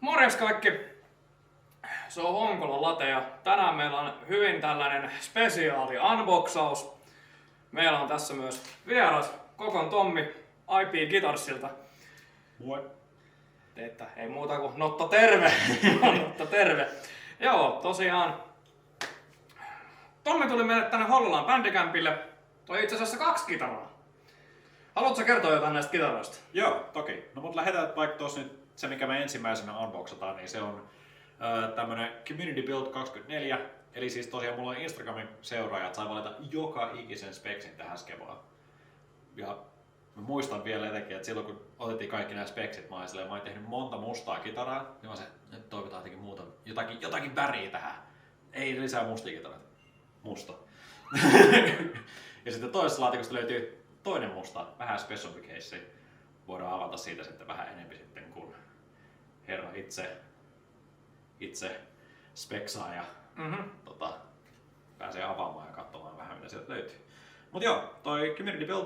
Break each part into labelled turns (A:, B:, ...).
A: Morjes kaikki! Se on Honkola Late ja tänään meillä on hyvin tällainen spesiaali unboxaus. Meillä on tässä myös vieras Kokon Tommi IP Guitarsilta.
B: Moi.
A: Että ei muuta kuin Notta terve! Notta terve! Joo, tosiaan Tommi tuli meille tänne Hollolaan bändikämpille. Toi itse asiassa 2 kitaraa. Haluatko kertoa jotain näistä kitaroista?
B: Joo, toki. No mut lähdetään vaikka tossa nyt se, mikä me ensimmäisenä unboxataan, niin se on tämmönen Community Build 24. Eli siis tosiaan mulla on Instagramin seuraajat, sai valita joka ikisen speksin tähän skevaan. Ja mä muistan vielä etenkin, että silloin kun otettiin kaikki nämä speksit, mä olin tehnyt monta mustaa kitaraa, niin mä se, nyt toivotaan jotakin väriä tähän. Ei lisää mustia kitaroita. Musta. Ja sitten toisessa laatikosta löytyy toinen musta, vähän specialty case. Voidaan avata siitä sitten vähän enemmän sitten, kun herra itse speksaa ja pääsee avaamaan ja katsomaan vähän mitä sieltä löytyy. Mut joo, toi Community Build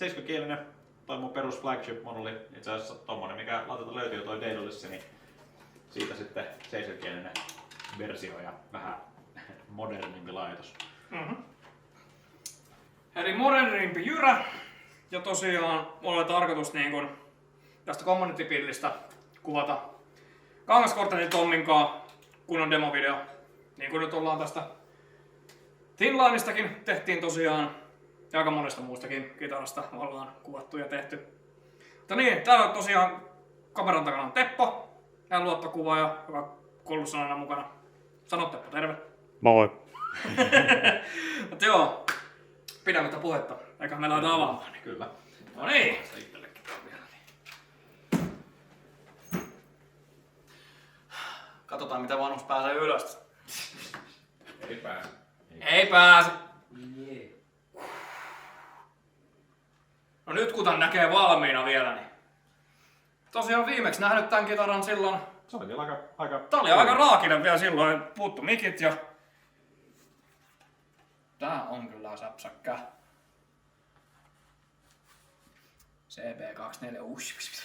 B: 7-kielinen, toi mun perus flagship moduli, itse asiassa tommonen mikä laitelta löytyy toi Daedalus, niin siitä sitten 7-kielinen versio ja vähän modernimpi laitos.
A: Eli modernimpi jyrä. Ja tosiaan mulla oli tarkoitus niin kun tästä community-pillistä kuvata Kangaskorttelin Tomminkaan kunnon demovideo. Niin kuin nyt ollaan tästä Thinlinistakin tehtiin tosiaan ja aika monesta muustakin kitarasta ollaan kuvattu ja tehty. Mutta niin, täällä on tosiaan kameran takana on Teppo, hän luottokuvaaja, joka koulussa on aina mukana. Sano Teppo, terve!
C: Moi!
A: Mutta joo, pidämättä puhetta, eikä me laita avaamaan. Niin.
B: Kyllä.
A: No niin. Katsotaan mitä vanhus pääsee ylös.
B: Ei pääse.
A: Ei pääse. No nyt kun tän näkee valmiina vielä, niin tosiaan viimeksi nähnyt tän kitaran silloin.
B: Se oli vielä aika...
A: Tää oli aika raakinen vielä silloin, puuttu mikit ja... Tää on kyllä säpsäkkä. CB24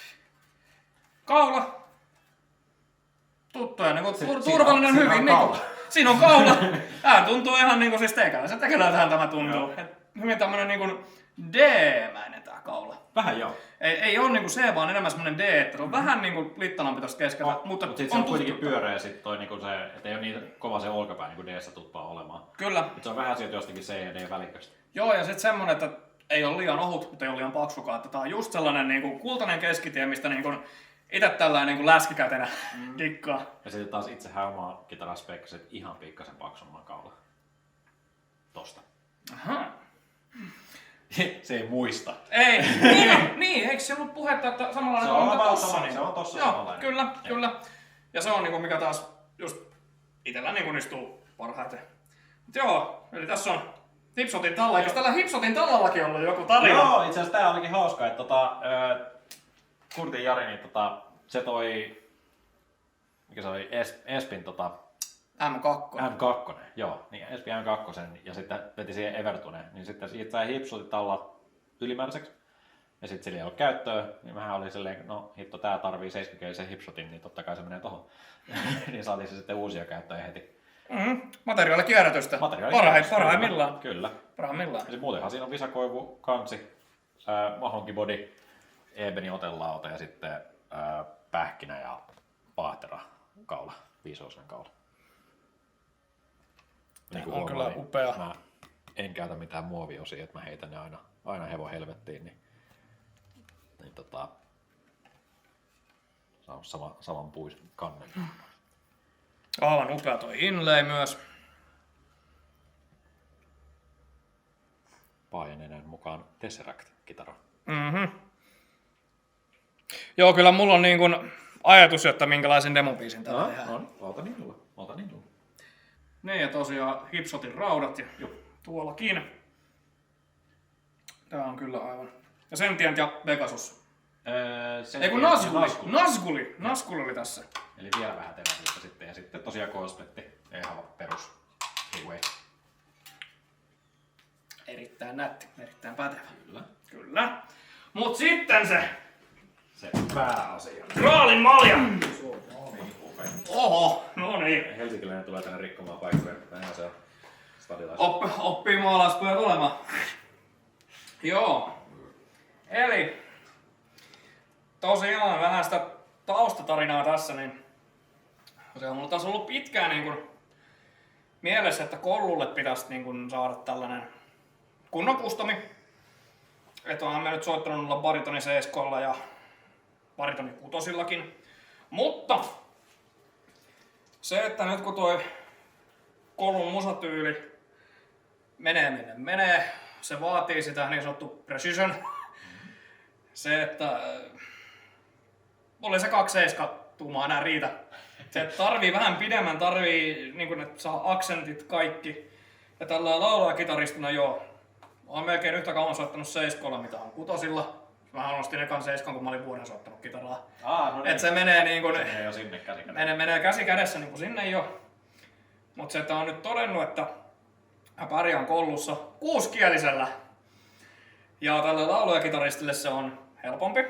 A: kaula. Tuttuja, niinku turvallinen hyvin. Niinku, siinä on kaula. Tää tuntuu ihan niinku siis tekeläisähän tämä tuntuu. Hyvin tämmönen niinku D-mäinen tää kaula.
B: Vähän joo.
A: Ei oo niinku C, vaan enemmän semmonen D, että on vähän niinku littanampi tosta keskeltä. Mutta
B: sit se on kuitenkin pyöreä sit toi niinku se, et ei oo niin kova se olkapää niinku D-ssä tuppaa olemaan.
A: Kyllä.
B: Et se on vähän sieltä jostakin C ja D väliköstä.
A: Joo, ja sit semmonen, että ei oo liian ohut, mutta ei oo liian paksukaan. Että tää on just sellainen niinku kultainen keskitie, mistä niinku ite tällainen niinku läskikätenä dikkaa.
B: Ja sitten taas itsehän oma kitaraspekset ihan pikkasen paksumman kaula. Tosta.
A: Aha.
B: Se ei muista.
A: Ei, niin, eikö se ollut puhetta, että samanlainen
B: Se on
A: kuin
B: about
A: tossa?
B: sama,
A: Niin.
B: se on tossa
A: Joo,
B: samanlainen.
A: kyllä. Ja se on niinku mikä taas just itellä niinku istuu parhaiten. Mut joo, eli tässä on Hipsotin talla. Eikö tällä Hipsotin tallallakin ollut joku tarina?
B: Joo, itse asiassa tää olikin hauska, että Kurtin Jari, niin se toi, mikä se oli, Espin
A: M2.
B: M2, joo, niin Espin M2 ja sitten veti siihen Evertune, niin sitten siitä sai hipsotit alla ylimääräiseksi. Ja sitten sillä ei ollut käyttöä, niin vähän oli silleen, no hitto tää tarvii 70-kielisen hipsotin, niin totta kai se menee tohon. Niin saatiin se sitten uusia käyttöjä heti.
A: Materiaalikierrätystä. Parhaimmillaan.
B: Kyllä.
A: Parhaimmillaan.
B: Ja muutenhan siinä on visakoivu, kansi, mahonkibody, ebeni otelaute ja sitten pähkinä ja paahtera kaula, 5-osainen kaula. Niin kuin
A: on kyllä upea.
B: Mä en käytä mitään muoviosia, että mä heitän ne aina hevon helvettiin, niin se on saman puisen kannen.
A: Aivan upea toi inlay myös.
B: Paajanenän mukaan Tesseract-kitara.
A: Joo, kyllä mulla on niin kun ajatus, että minkälaisen demobiisin tällä tehdään.
B: On, valta niinulla.
A: Niin ja tosiaan Hipsotin raudat ja tuollakin. Tää on kyllä aivan. Ja Sentient ja Pegasus. Ei kun Nazgul oli tässä.
B: Eli vielä vähän terävyyttä sitten ja sitten tosiaan Coilspletti, ihan perus Freeway.
A: Erittäin nätti, erittäin pätevä.
B: Kyllä.
A: Mut sitten se
B: Se pääasia.
A: Graalin malja!
B: helsinkiläinen tulee tänne rikkomaan paikkoja. Näinhän se on stadilaista.
A: Oppii maalaispojat olemaan. Joo. Eli tosiaan vähän sitä taustatarinaa tässä, niin se on mulla taas ollut pitkään niin kuin mielessä, että Kollulle pitäisi niin kuin saada tällainen kunnon kustomi. Että onhan mä nyt soittanut noilla baritoni 7 ja baritoni 6. Mutta se, että nyt kun toi Kollun musatyyli menee, se vaatii sitä niin sanottu precision. Se, että oli se 2/7 tuumaa enää riitä. Se tarvii vähän pidemmän, niin kun, että saa aksentit kaikki. Ja tällä laulajakitaristina joo. Olen melkein yhtä kauan soittanut 7 mitä on 6. Mä nostin ekan 7, kun mä olin vuoden soittanut kitaraa.
B: No niin.
A: Et se menee niin kun,
B: se menee jo sinne käsi kädessä.
A: menee käsi kädessä niin kuin sinne jo. Mut se, että on nyt todennut, että mä pärjään Kollussa 6-kielisellä. Ja tälle laulajakitaristille se on helpompi.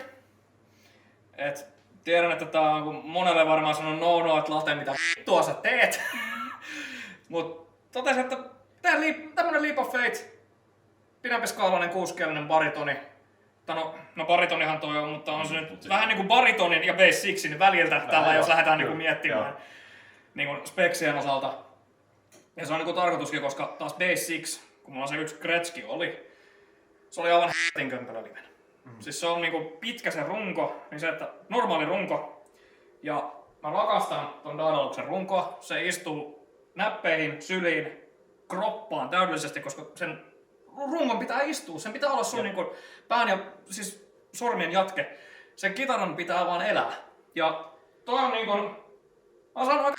A: Et tiedän, että tää on, kun monelle varmaan sanon no, että Lahteen mitä vittua sä teet. Mut totesin, että tämmönen Leap of Faith, pidempiskaalainen 6-kielinen baritoni. No baritonihan toi on, mutta on se nyt vähän niinku baritonin ja bass sixin väliltä tällä, jos lähdetään niinku miettimään niinku speksien osalta. Ja se on niinku tarkoituskin, koska taas bass six, kun mulla se yksi Gretzky oli, se oli aivan h***in kömpelöliven. Siis se on niinku pitkä se runko, niin se, että normaali runko. Ja mä rakastan ton Daedaluksen runkoa. Se istuu näppeihin, syliin, kroppaan täydellisesti, koska sen rungon pitää istua. Sen pitää olla sun niinku pään ja siis sormien jatke. Sen kitaran pitää vaan elää. Ja toi on niinku, mä sanon aika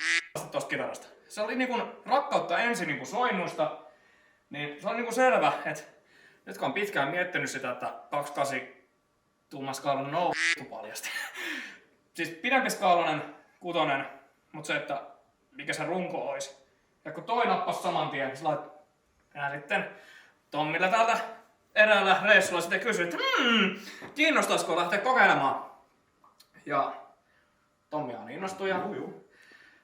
A: tosta kitarasta. Se oli niinku rakkautta ensin niinku soinnuista. Niin se on niinku selvä, että nyt kun on pitkään miettinyt sitä, että 2/8 tuumaskaalainen on paljasti. Siis pidempiskaalainen 6, mutta se, että mikä se runko olisi. Ja kun toi nappas saman tien, niin sä sitten Tommilla täältä eräällä reissulla sitten kysyi, että kiinnostaisiko lähteä kokeilemaan. Ja Tommihan innostui ja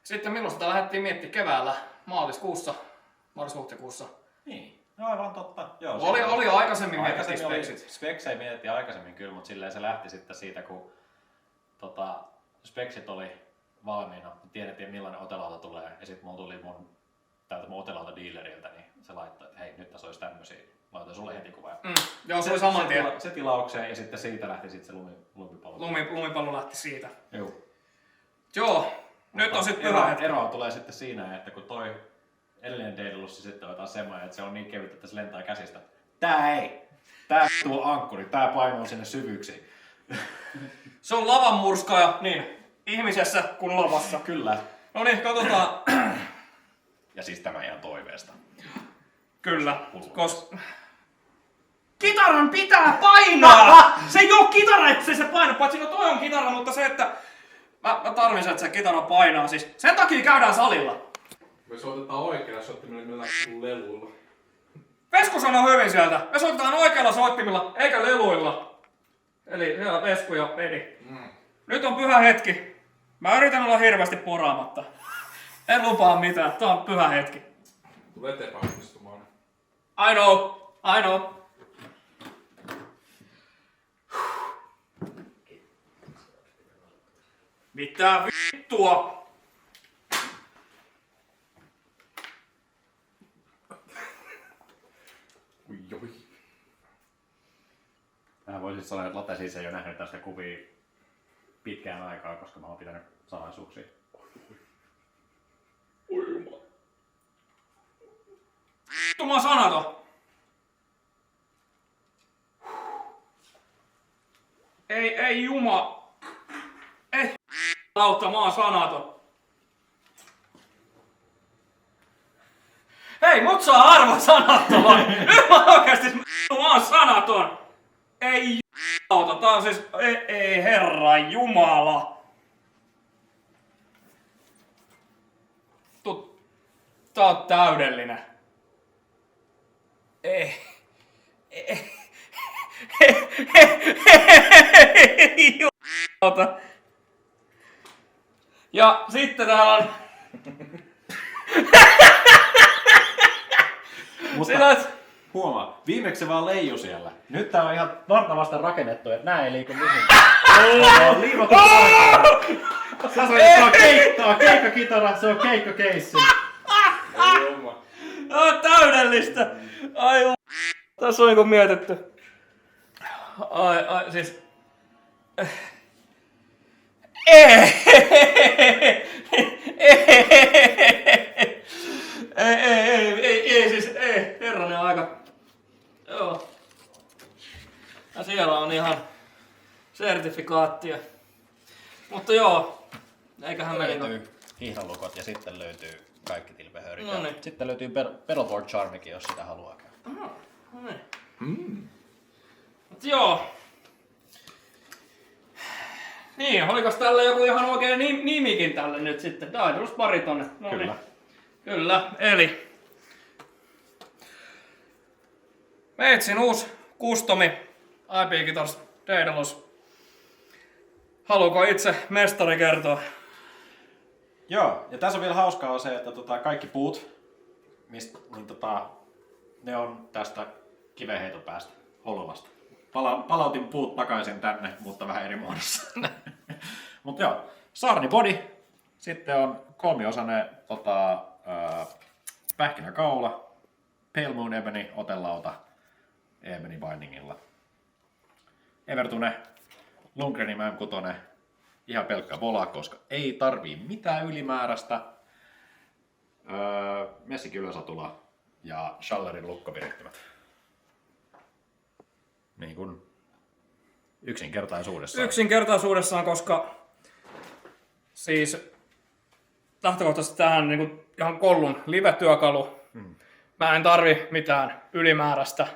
A: sitten milloin sitä lähdettiin miettimään keväällä, maalis-huhtikuussa.
B: Niin, no aivan totta. Joo,
A: oli jo aikaisemmin mietittiin speksit.
B: Speksejä mietittiin aikaisemmin kyllä, mutta silleen se lähti sitten siitä, kun speksit oli valmiina, tiedettiin millainen otelauta tulee ja sitten mulla tuli tältä mun otelauta dealeriltä, niin se laittoi, että hei nyt tässä olisi tämmösiä, laitan sulle heti kuva.
A: Joo, se oli saman tien.
B: Se tilaukseen ja sitten siitä lähti sitten se lumipallo.
A: Lumipallo lähti siitä.
B: Joo.
A: Nyt on sitten pyhä hetki.
B: Eroa tulee sitten siinä, että kun toi edellinen Daedalussi sitten on taas semmoinen, että se on niin kevyt, että se lentää käsistä. Tää tuo ankkuri, tää painuu sinne syvyyksiin.
A: Se on lavan murskaaja, niin ihmisessä kuin lavassa.
B: Kyllä.
A: No niin, katsotaan.
B: Ja siis tämä ihan toiveesta.
A: Kyllä, koska kitaran pitää painaa! Se ei oo kitara, että se painaa, paitsi no toi on kitara, mutta se, että mä tarvitsen, että se kitara painaa. Siis sen takia käydään salilla.
C: Me soitetaan oikealla soittimella leluilla.
A: Vesku sanoo hyvin sieltä. Me soitetaan oikealla soittimilla, eikä leluilla. Eli siellä Vesku ja Edi. Nyt on pyhä hetki. Mä yritän olla hirveästi poraamatta. En lupaa mitään, tää on pyhä hetki.
C: Tule eteenpäin istumaan.
A: I know. Mitä vittua?
C: Ui.
B: Mä voisin sanoa, että Latte siis ei ole nähnyt tästä kuvia pitkään aikaa, koska mä oon pitänyt salaisuuksia.
C: Oi jumala.
A: Vittu mä oon sanaton. Ei juma. Ei lauta, mä oon sanaton. Hei, mut saa arvo sanattoman. Nyt mä oikeesti mä oon sanaton. Ei lauta, tää on siis... Ei herra jumala. Tää on täydellinen. Ei jumalauta. Ja sitten täällä on
B: Mutta
A: Sinä...
B: huomaa, viimeksi se vaan leiju siellä. Nyt tää on ihan varta vasta rakennettu, että nää ei liiku mihin. Liivattu se on keikkakitara, se on keikkakeissi.
C: Ei oma.
A: Täydellistä! Ai tässä on niinku mietitty. Ai, siis... Ei, herranen aika. Joo. Ja siellä on ihan sertifikaattia. Mutta joo, eiköhän me
B: Löytyy hihnalukot ja sitten löytyy kaikki tilpehörit.
A: No niin.
B: Sitten löytyy pedalboard charmikin, jos sitä haluaa käydä.
A: Aha, no niin. Mut joo. Niin, olikos tällä joku ihan oikea nimikin tälle nyt sitten? Daedalus Baritone. No
B: Kyllä.
A: Niin. Kyllä, eli Meitsin uusi customi IP Guitars Daedalus. Haluuko itse mestari kertoa?
B: Joo, ja tässä on vielä hauskaa on se, että kaikki puut, ne on tästä kivenheiton päästä, Hollolasta. Palautin puut takaisin tänne, mutta vähän eri muodossa. Mutta joo, Saarni body, sitten on kolmiosainen pähkinäkaula, Pale Moon Ebony otelauta Ebony bindingilla. Evertune, Lundgrenin M6, ihan pelkkä vola, koska ei tarvii mitään ylimääräistä. Messikin ylösatula ja Schallerin lukkovirittimet. Niin kuin yksinkertaisuudessaan.
A: Yksinkertaisuudessaan, koska siis lähtökohtaisesti tähän niin kuin ihan kollun live-työkalu. Mä en tarvi mitään ylimääräistä.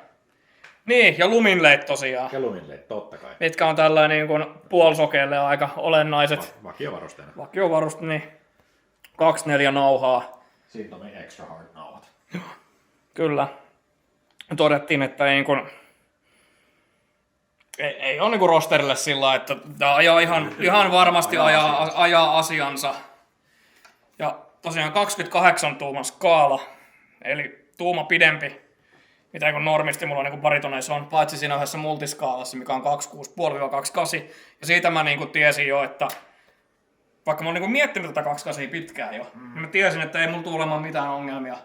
A: Niin, ja luminleit tosiaan.
B: Ja luminleit, totta kai.
A: Mitkä on tällainen niin kuin puolisokeille aika olennaiset.
B: Vakiovarusteena.
A: Vakiovaruste, niin 2-4 nauhaa.
B: Siitä on extra hard nauhat.
A: Kyllä. Todettiin, että ei, niin kuin, ei ole niin kuin rosterille sillä, että tämä ajaa ihan varmasti ajaa asiansa. Ja tosiaan 28 tuuman skaala, eli tuuma pidempi, mitä kun normisti mulla niin baritoneissa on, paitsi siinä yhdessä multiskaalassa, mikä on 26,5-28. Ja siitä mä niin kuin tiesin jo, että vaikka mä oon niin miettinyt tätä 28 pitkään jo, niin mä tiesin, että ei mulla tule olemaan mitään ongelmia.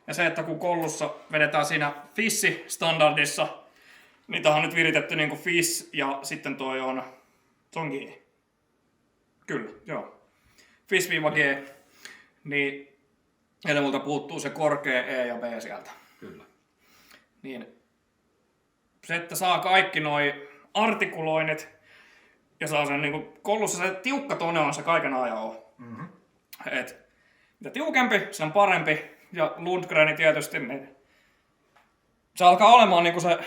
A: Ja se, että kun kollussa vedetään siinä Fissi-standardissa, niin tää on nyt viritetty niin kuin Fiss ja sitten toi on G. Kyllä, joo. Fiss-G. Niin eli multa puuttuu se korkea E ja B sieltä.
B: Kyllä.
A: Niin se, että saa kaikki noi artikuloinnit ja saa sen niinku kollussa se tiukka tone on se kaiken ajan. Et mitä tiukempi, sen parempi. Ja Lundgreni tietysti, niin se alkaa olemaan niinku se,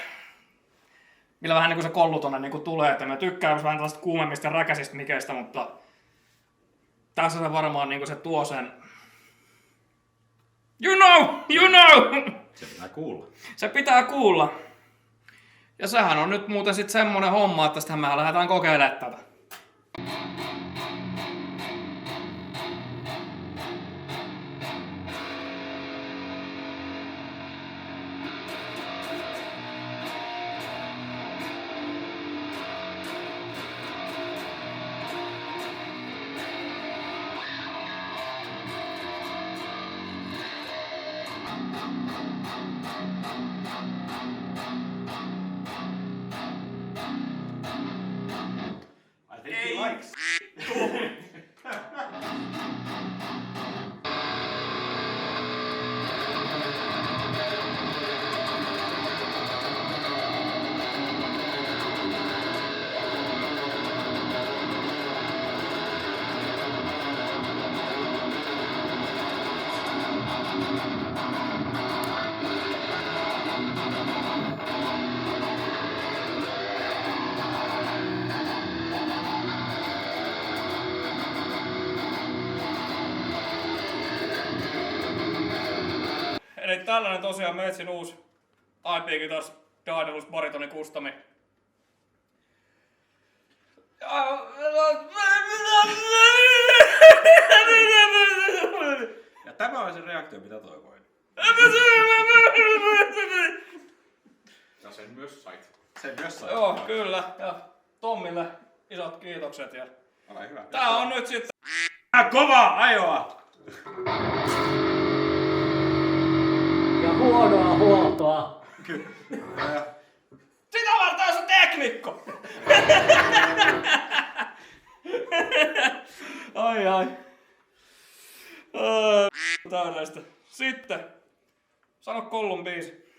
A: millä vähän niinku se kollutone niinku tulee. Että mä tykkään vähän tällaista kuumemmista ja räkäisistä mikeistä, mutta tässä se varmaan niinku se tuo sen. You know!
B: Se pitää kuulla.
A: Se pitää kuulla. Ja sehän on nyt muuten sit semmonen homma, että sitähän me lähdetään kokeilemaan tätä.
B: I think he likes.
A: Eli tällainen tosiaan Meitsin uusi IP Guitars Daedalus Baritone Customi.
B: Ja Tämä on se reaktio, mitä toivoin.
C: Ja sen myös sait.
B: Sen myös sai.
A: Joo, kyllä. Ja Tommille isot kiitokset. Ja
B: Ole hyvä.
A: tää on nyt sitten...
B: Kovaa ajoa!
D: Ja huonoa huoltoa.
A: Sitä varten se teknikko! ai. Täydellistä. Sitten, sano Kollun biisi.